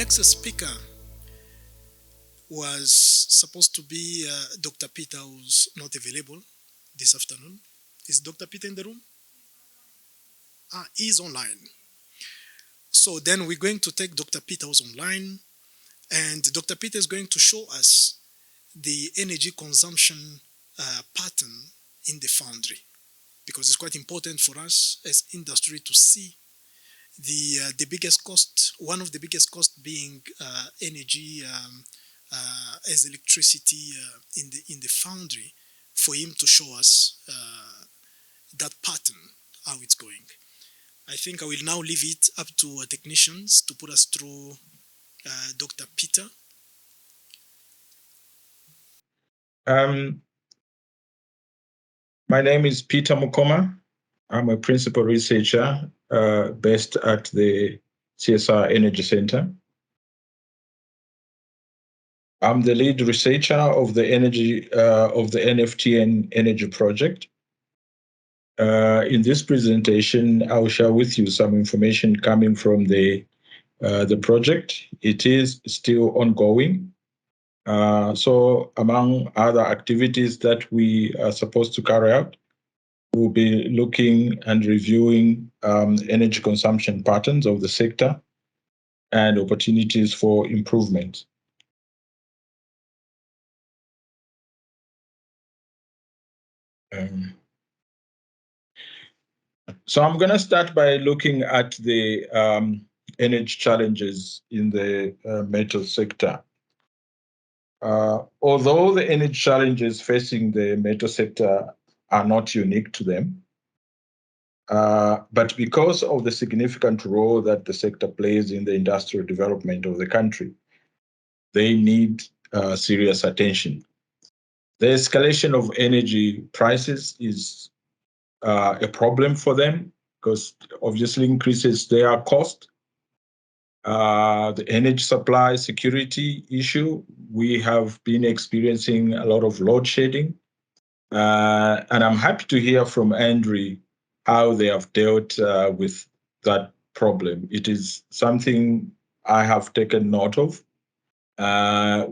next speaker was supposed to be Dr. Peter, who's not available this afternoon. Is Dr. Peter in the room? He's online. So then we're going to take Dr. Peter who's online, and Dr. Peter is going to show us the energy consumption pattern in the foundry, because it's quite important for us as industry to see the biggest cost, one of the biggest costs being energy as electricity in the foundry, for him to show us that pattern, how it's going. I think I will now leave it up to our technicians to put us through Dr. Peter. My name is Peter Mukoma. I'm a principal researcher based at the CSR Energy Center. I'm the lead researcher of the NFTN Energy Project. In this presentation, I will share with you some information coming from the project. It is still ongoing. So among other activities that we are supposed to carry out, we'll be looking and reviewing energy consumption patterns of the sector and opportunities for improvement. So I'm going to start by looking at the energy challenges in the metal sector. Although the energy challenges facing the metal sector are not unique to them, but because of the significant role that the sector plays in the industrial development of the country, they need serious attention. The escalation of energy prices is a problem for them because obviously increases their cost. The energy supply security issue, we have been experiencing a lot of load shedding. And I'm happy to hear from Andrew how they have dealt with that problem. It is something I have taken note of.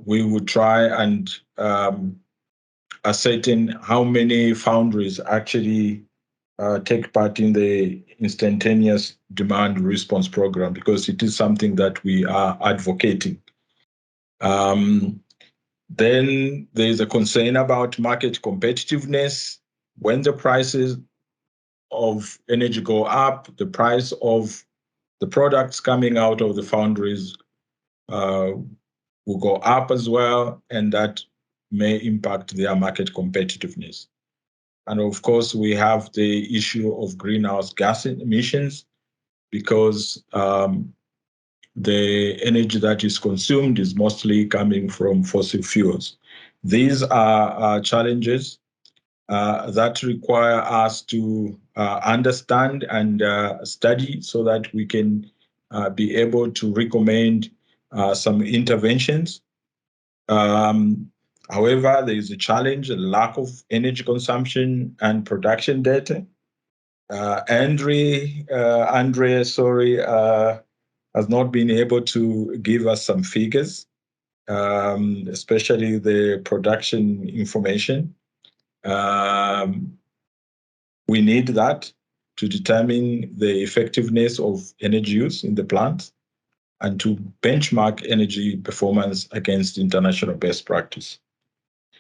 We would try and ascertain how many foundries actually take part in the instantaneous demand response program, because it is something that we are advocating. Then there's a concern about market competitiveness. When the prices of energy go up, the price of the products coming out of the foundries will go up as well, and that may impact their market competitiveness. And of course, we have the issue of greenhouse gas emissions, because the energy that is consumed is mostly coming from fossil fuels. These are challenges that require us to understand and study so that we can be able to recommend some interventions. However, there is a challenge, a lack of energy consumption and production data. Andre, has not been able to give us some figures, especially the production information. We need that to determine the effectiveness of energy use in the plant and to benchmark energy performance against international best practice.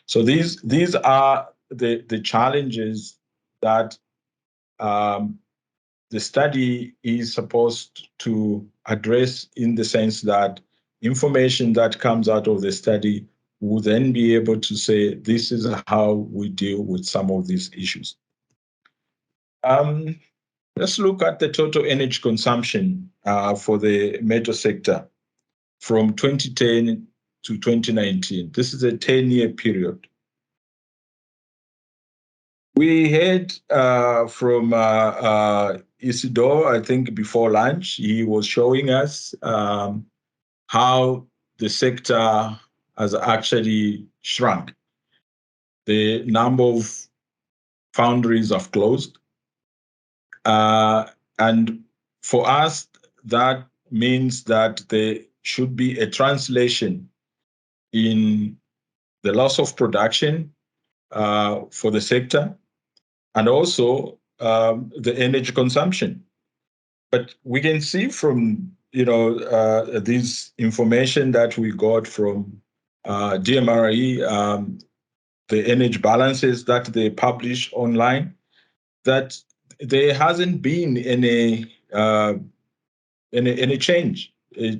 So these are the challenges that the study is supposed to address, in the sense that information that comes out of the study will then be able to say, this is how we deal with some of these issues. Let's look at the total energy consumption for the metal sector from 2010 to 2019. This is a 10-year period. We heard from Isidore, I think before lunch, he was showing us how the sector has actually shrunk. The number of foundries have closed. And for us, that means that the should be a translation in the loss of production for the sector, and also the energy consumption. But we can see from this information that we got from DMRE, the energy balances that they publish online, that there hasn't been any change. You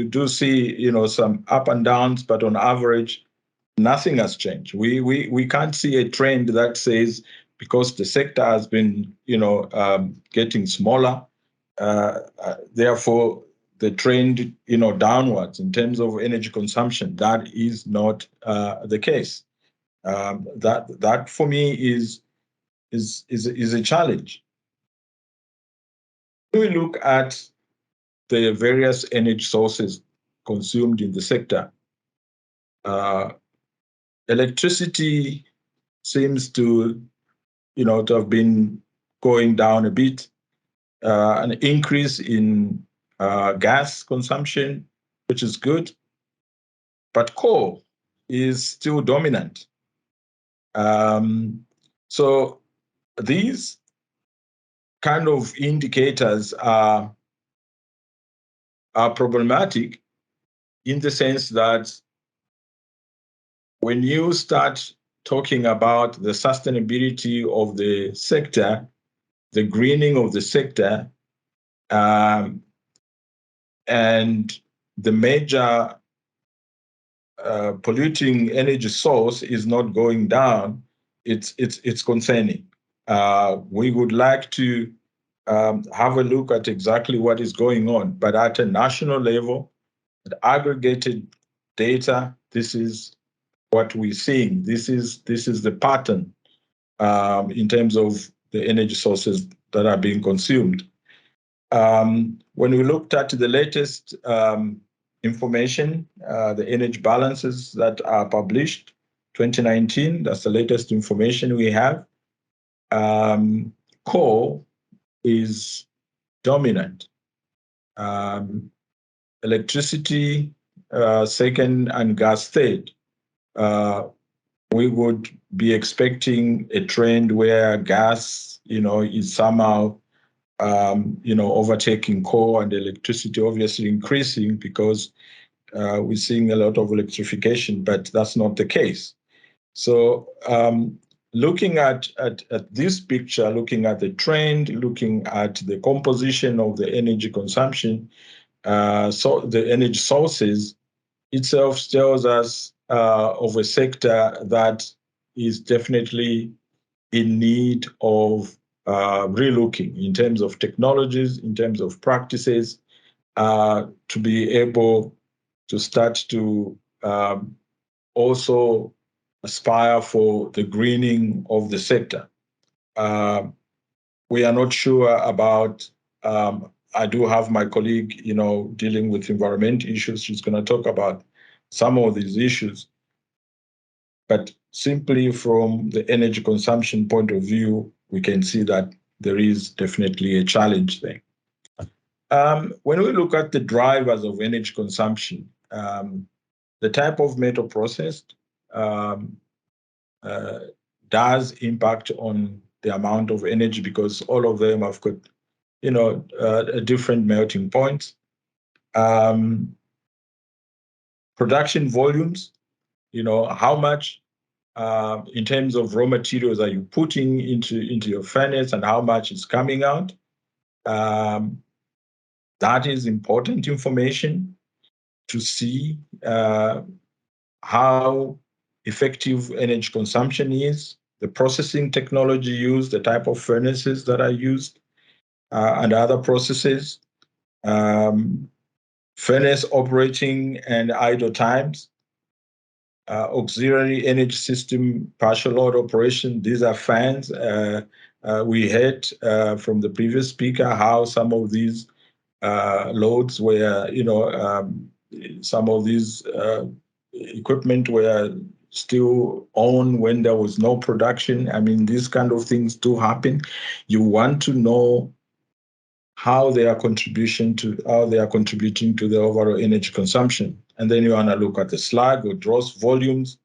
do see some up and downs, but on average, nothing has changed. We can't see a trend that says because the sector has been getting smaller, therefore the trend downwards in terms of energy consumption. That is not the case. That for me is a challenge. When we look at the various energy sources consumed in the sector, electricity seems to have been going down a bit, an increase in gas consumption, which is good, but coal is still dominant. So these kind of indicators are problematic in the sense that when you start talking about the sustainability of the sector, the greening of the sector, and the major polluting energy source is not going down, it's concerning. We would like to have a look at exactly what is going on, but at a national level, at aggregated data, this is what we're seeing. This is the pattern in terms of the energy sources that are being consumed. When we looked at the latest information, the energy balances that are published, 2019, that's the latest information we have. Coal is dominant. Electricity second, and gas third. We would be expecting a trend where gas, is somehow overtaking coal, and electricity obviously increasing because we're seeing a lot of electrification, but that's not the case. So looking at this picture, looking at the trend, looking at the composition of the energy consumption, so the energy sources itself tells us of a sector that is definitely in need of relooking in terms of technologies, in terms of practices, to be able to start to also aspire for the greening of the sector. We are not sure about, I do have my colleague, dealing with environment issues. She's going to talk about some of these issues. But simply from the energy consumption point of view, we can see that there is definitely a challenge there. When we look at the drivers of energy consumption, the type of metal processed does impact on the amount of energy, because all of them have got, different melting points. Production volumes, how much in terms of raw materials are you putting into your furnace, and how much is coming out. That is important information to see how effective energy consumption is, the processing technology used, the type of furnaces that are used, and other processes, furnace operating and idle times, auxiliary energy system, partial load operation. These are fans. We heard from the previous speaker how some of these loads were, some of these equipment were still on when there was no production. I mean, these kind of things do happen. You want to know how they are contributing to the overall energy consumption. And then you want to look at the slag or dross volumes,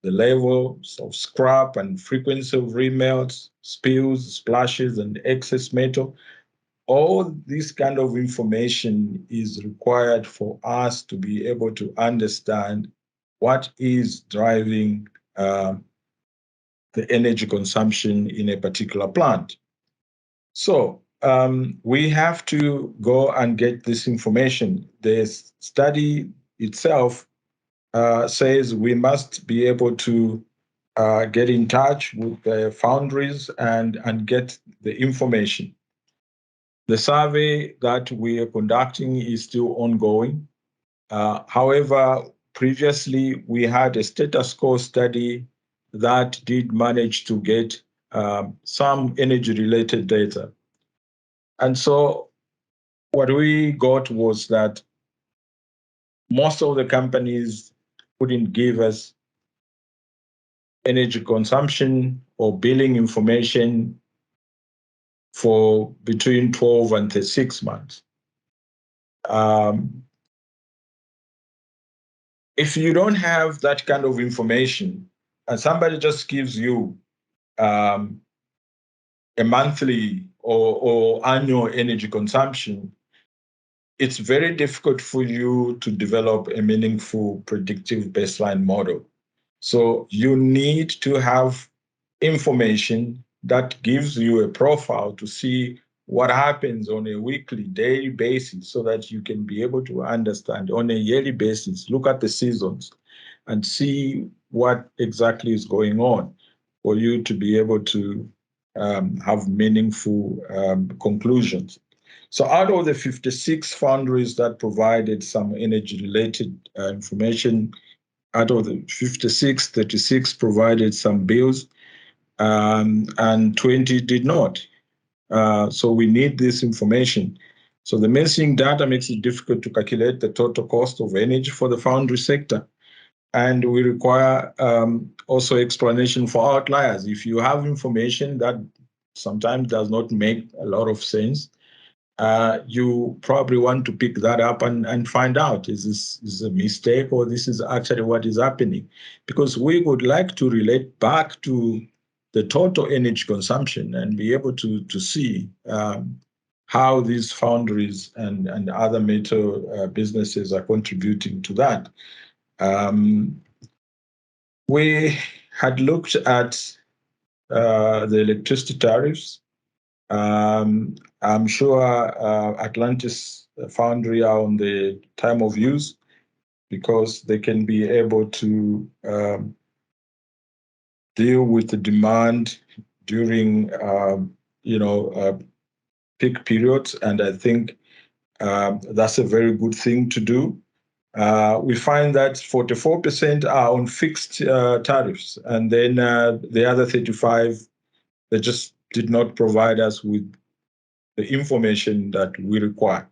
the levels of scrap and frequency of remelts, spills, splashes, and excess metal. All this kind of information is required for us to be able to understand what is driving the energy consumption in a particular plant. So we have to go and get this information. The study itself says we must be able to get in touch with the foundries and get the information. The survey that we are conducting is still ongoing. However, previously we had a status quo study that did manage to get some energy-related data. And so what we got was that most of the companies couldn't give us energy consumption or billing information for between 12 and 36 months. If you don't have that kind of information and somebody just gives you a monthly or annual energy consumption, it's very difficult for you to develop a meaningful predictive baseline model. So you need to have information that gives you a profile to see what happens on a weekly, daily basis so that you can be able to understand on a yearly basis, look at the seasons and see what exactly is going on for you to be able to have meaningful conclusions. So out of the 56 foundries that provided some energy-related information, out of the 56, 36 provided some bills, and 20 did not. So we need this information. So the missing data makes it difficult to calculate the total cost of energy for the foundry sector. And we require also explanation for outliers. If you have information that sometimes does not make a lot of sense, you probably want to pick that up and find out, is this a mistake or this is actually what is happening? Because we would like to relate back to the total energy consumption and be able to see how these foundries and other metal businesses are contributing to that. We had looked at the electricity tariffs. I'm sure Atlantis Foundry are on the time of use because they can be able to deal with the demand during, peak periods, and I think that's a very good thing to do. We find that 44% are on fixed tariffs, and then the other 35, they just did not provide us with the information that we require.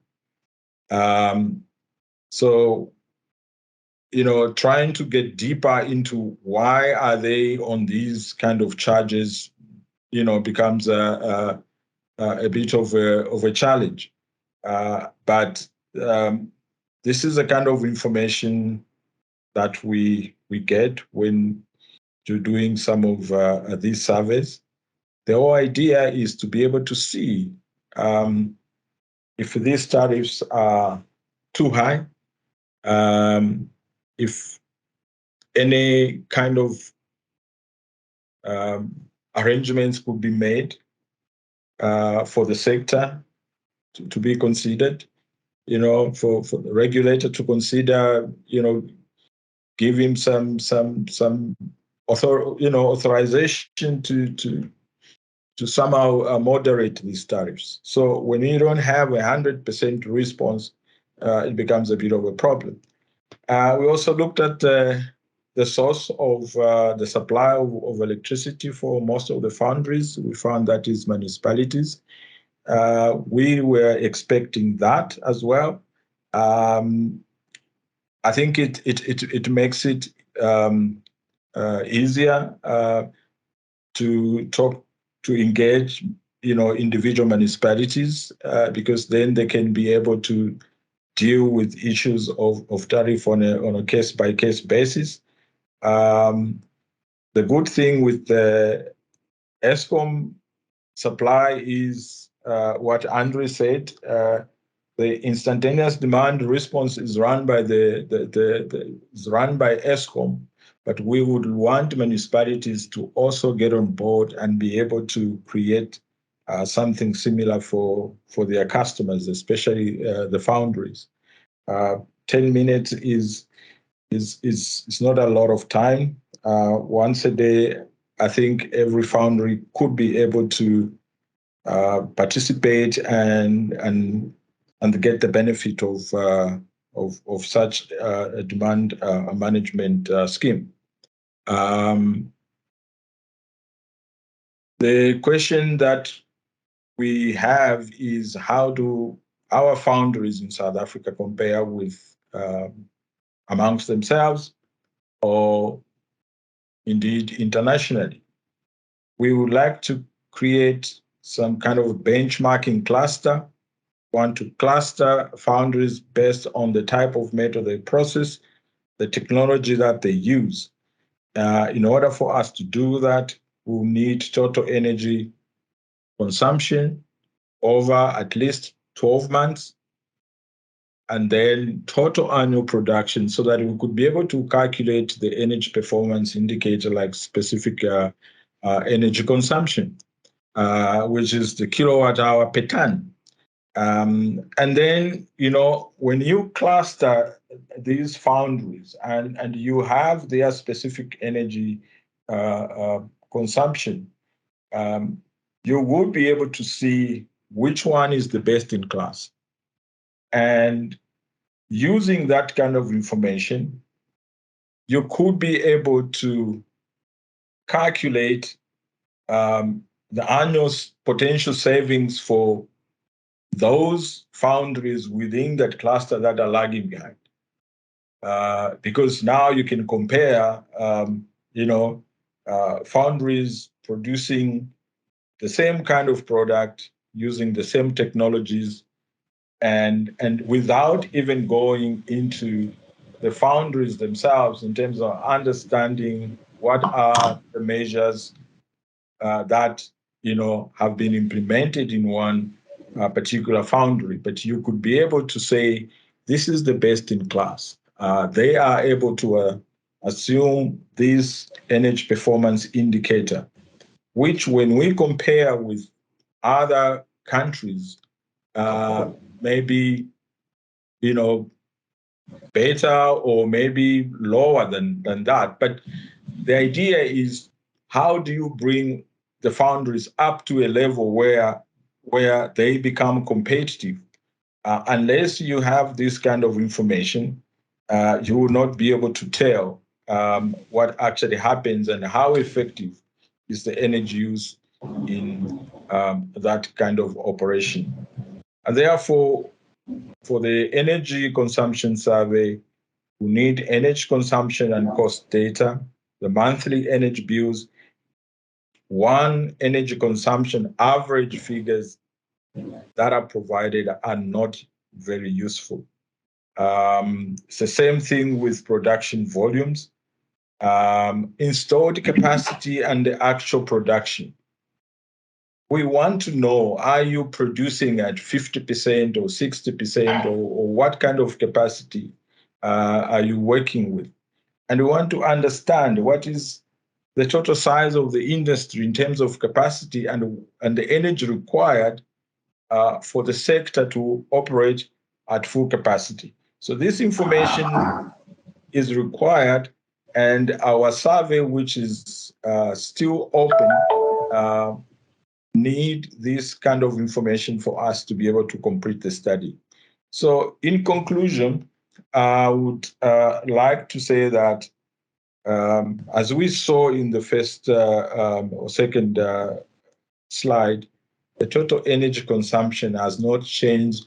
So, trying to get deeper into why are they on these kind of charges, becomes a bit of a challenge. But this is the kind of information that we get when you're doing some of these surveys. The whole idea is to be able to see if these tariffs are too high, if any kind of arrangements could be made for the sector to be considered, for the regulator to consider, give him some authorization to somehow moderate these tariffs. So when you don't have 100% response, it becomes a bit of a problem. We also looked at the source of the supply of electricity for most of the foundries. We found that is municipalities. We were expecting that as well. I think it makes it easier to engage individual municipalities, because then they can be able to deal with issues of tariff on a case-by-case basis. The good thing with the ESCOM supply is what Andre said. The instantaneous demand response is run by is run by ESCOM, but we would want municipalities to also get on board and be able to create something similar for their customers, especially the foundries. 10 minutes is not a lot of time. Once a day, I think every foundry could be able to participate and get the benefit of such a demand management scheme. The question that we have is, how do our foundries in South Africa compare with amongst themselves, or indeed internationally? We would like to create some kind of benchmarking cluster. Want to cluster foundries based on the type of metal they process, the technology that they use. In order for us to do that, we'll need total energy consumption over at least 12 months, and then total annual production, so that we could be able to calculate the energy performance indicator, like specific energy consumption, which is the kilowatt hour per ton. And then, when you cluster these foundries and you have their specific energy consumption, you would be able to see which one is the best in class. And using that kind of information, you could be able to calculate the annual potential savings for those foundries within that cluster that are lagging behind. Because now you can compare, foundries producing the same kind of product using the same technologies, and without even going into the foundries themselves in terms of understanding what are the measures that have been implemented in one particular foundry. But you could be able to say, this is the best in class. They are able to assume this energy performance indicator, which when we compare with other countries, maybe better or maybe lower than that. But the idea is, how do you bring the foundries up to a level where they become competitive? Unless you have this kind of information, you will not be able to tell what actually happens and how effective is the energy use in that kind of operation. And therefore, for the energy consumption survey, we need energy consumption and cost data, the monthly energy bills, one energy consumption average figures that are provided are not very useful. It's the same thing with production volumes, installed capacity, and the actual production. We want to know, are you producing at 50% or 60%, or what kind of capacity are you working with? And we want to understand what is the total size of the industry in terms of capacity and the energy required for the sector to operate at full capacity. So this information is required, and our survey, which is still open, need this kind of information for us to be able to complete the study. So in conclusion, I would like to say that as we saw in the first or second slide, the total energy consumption has not changed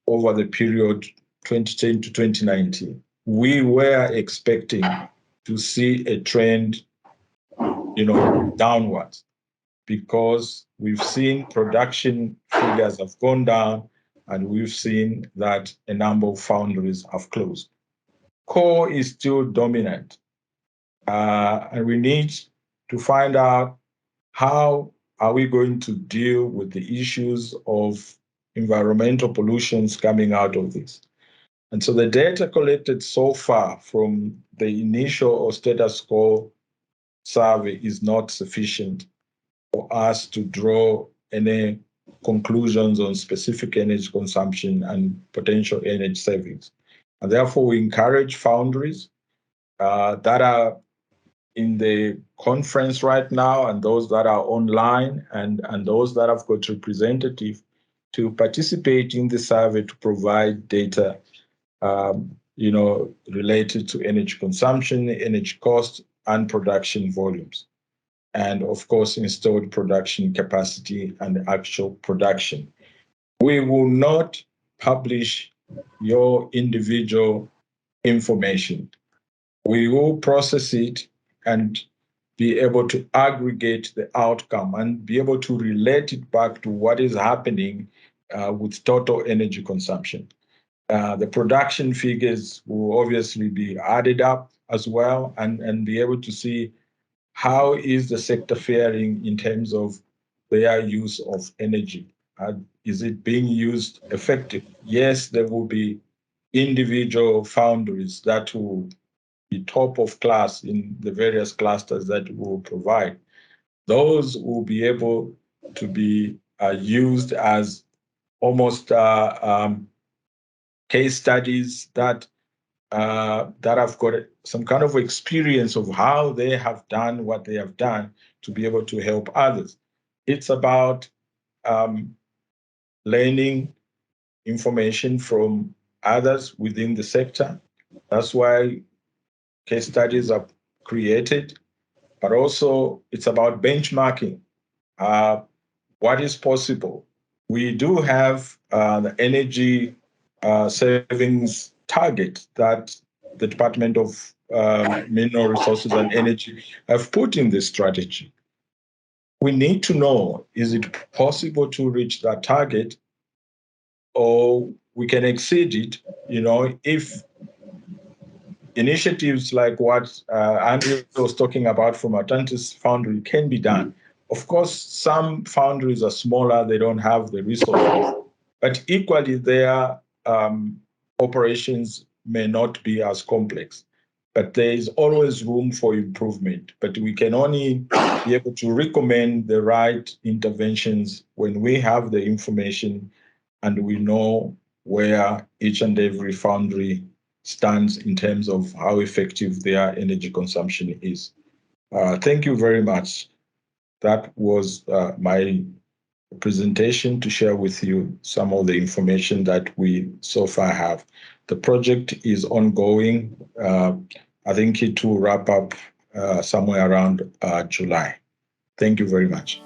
over the period 2010 to 2019. We were expecting to see a trend, downwards. because we've seen production figures have gone down, and we've seen that a number of foundries have closed. Coal is still dominant, and we need to find out how are we going to deal with the issues of environmental pollutions coming out of this. And so the data collected so far from the initial or status quo survey is not sufficient for us to draw any conclusions on specific energy consumption and potential energy savings. And therefore, we encourage foundries that are in the conference right now, and those that are online, and those that have got representative, to participate in the survey to provide data related to energy consumption, energy cost, and production volumes. And of course, installed production capacity and actual production. We will not publish your individual information. We will process it and be able to aggregate the outcome and be able to relate it back to what is happening with total energy consumption. The production figures will obviously be added up as well, and be able to see how is the sector faring in terms of their use of energy. Is it being used effectively? Yes, there will be individual foundries that will be top of class in the various clusters that we will provide. Those will be able to be used as almost case studies that have got some kind of experience of how they have done what they have done to be able to help others. It's about learning information from others within the sector. That's why case studies are created, but also it's about benchmarking. What is possible? We do have the energy savings target that the Department of Mineral Resources and Energy have put in this strategy. We need to know, is it possible to reach that target, or we can exceed it, if initiatives like what Andrew was talking about from Atlantis Foundry can be done. Of course, some foundries are smaller, they don't have the resources, but equally their operations may not be as complex. But there is always room for improvement. But we can only be able to recommend the right interventions when we have the information and we know where each and every foundry stands in terms of how effective their energy consumption is. Thank you very much. That was my presentation to share with you some of the information that we so far have. The project is ongoing. I think it will wrap up somewhere around July. Thank you very much.